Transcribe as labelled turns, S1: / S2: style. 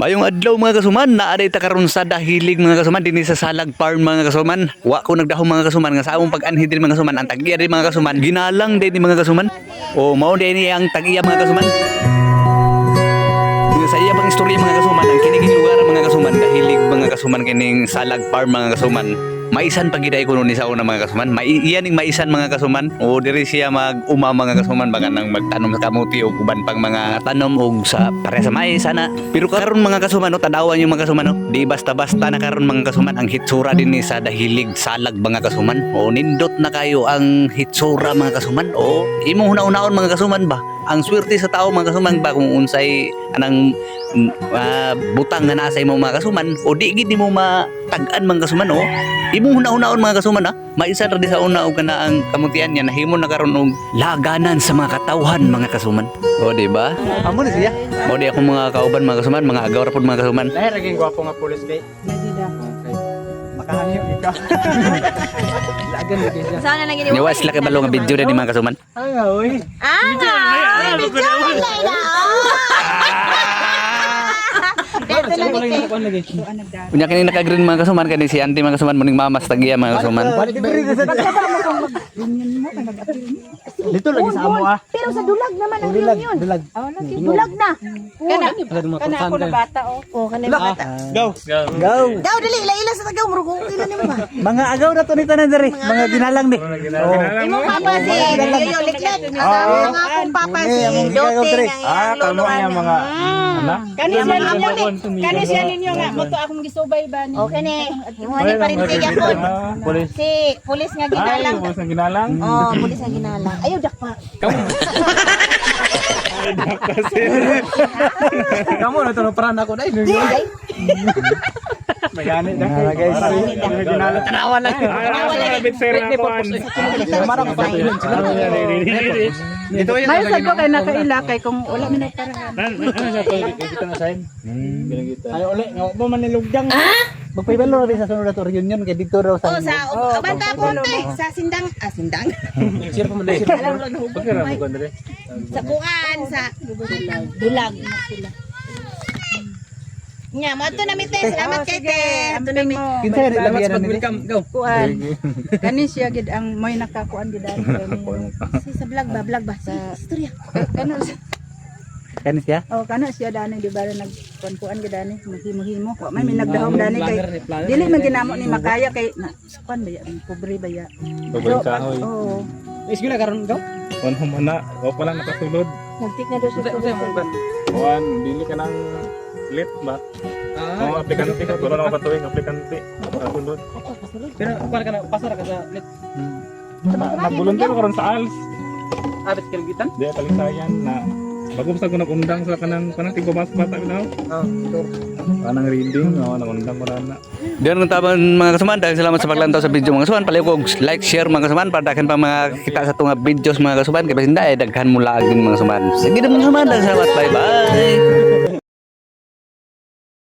S1: Mayong adlaw mga kasuman, naaday ta karon sa dahilig mga kasuman dinhi sa Salag Farm mga kasuman. Wa ko nagdahom mga kasuman nga sa among pag-anhi din mga kasuman, ang tag-iya din mga kasuman. Ginalang din mga kasuman. O mao din ni ang tag-iya mga kasuman. Sa iya pang istorya mga kasuman, ang kiniging lugar mga kasuman, dahilig mga kasuman kining Salag Farm mga kasuman. Maisan pagiday ko ni sa una mga kasuman. Iyaning maisan mga kasuman. O diri siya mag-uma mga kasuman baka nang magtanom sa kamuti o uban pang mga tanom og sa pare sa mais sana. Pero karon mga kasuman no, tadawan yung mga kasuman no. Di basta-basta na karon mga kasuman ang hitsura din ni sa dahilig Salag mga kasuman. O nindot na kayo ang hitsura mga kasuman. O imo hunaon mga kasuman ba? Ang swerte sa tao mga kasuman ba kung unsay anang butang nga nasa imo mga kasuman o di gid mo matag-an mga kasuman o imong hunaon mga kasuman ha maisa ra di sa una og kana ang kamutian niya nahimo na karon og laganan sa mga katawhan mga kasuman o di ba amo ni siya mo di ako mga kauban mga kasuman mga agaw ra pud mga kasuman
S2: lahi ra gyud gwapo nga pulis kay nagida makahangyo ikaw lagan lagi siya
S3: Saan na naging
S1: niwas laki balo nga video din mga kasuman
S2: nga oy
S3: Video lay na.
S1: Punya kini naka-green mga kasuman kani si auntie mga kasuman muning mamas tagiya mga kasuman.
S2: Dito lagi sa amo ah.
S3: Pero sa dulag naman ang yun.
S2: Dulag.
S3: Dulag na.
S2: Kana ako na bata oh.
S3: Oh, kanina bata.
S2: Go. Go.
S3: Daw dili ila sa tagaw murag ila nimo ba?
S2: Mga agaw na to ni tanan diri. Mga ginalang ni.
S3: Imo papa si Yoyo Liklik. Ang akong papa si Dote ang lolo
S2: mga anak.
S4: Kani siya ninyo nga moto akong gisubay ba ni.
S3: Okay ni. Imo ni parintig ako.
S2: Pulis.
S3: Si pulis nga ginalang.
S2: Pulis nga ginalang.
S3: Oh, pulis nga ginalang. Ayaw dakpa.
S2: Kamu na to paran ako dai. Magani dah. Guys. Tanawan lang. Marang pa yun sila. Ito yun.
S4: May sago kay nakaila kay kung wala mi nagparangan.
S2: Ano sa to? Kita na sign. Ay uli, mo man nilugdang. Magpaybalo rin sa sunod na reunion kay dito raw sa.
S3: Oh, sa Banta Ponte sa Sindang, Sindang.
S2: Sir pa man dai. Pagkira mo kon dere.
S3: Sa kuan sa Dulag. Nya, mo to na mite. Salamat kay te. Ato na mi.
S2: Kinsa rin labihan na nila. Go.
S4: Kuan. Kani siya gid ang moy nakakuan gid ani.
S3: Sa vlog ba sa istorya.
S4: Kano
S2: Kani siya?
S4: oh kano siya dani di ba nagkuan gid ani mahimo-himo. Wa may minagdahom dani kay dili man ginamo ni makaya kay na kuan ba ya pobre ba ya.
S2: Pobre kahoy.
S4: Oh.
S2: Is gina karon go? Kon humana, o pala nakasulod.
S4: Nagtik na do siya.
S2: Kuan dili ka nang lit ba? Oh, aplikante ka, wala na patuloy aplikante. Kasulod. Pero para ka na pasar ka sa lit. Nag-volunteer karon sa ALS. Abit kaligitan? Di kalisayan na bago sa ko nag-undang sa kanang panating bumas bata bitaw. Kanang reading, nag-undang ko na.
S1: Diyan ang taban mga kasuman dahil salamat sa paglantaw sa video mga kasuman palayo kog like share mga kasuman para dakan pa mga kita sa tunga videos mga kasuman kay basinda daghan mo laag din mga kasuman. Sige na mga kasuman, salamat bye bye.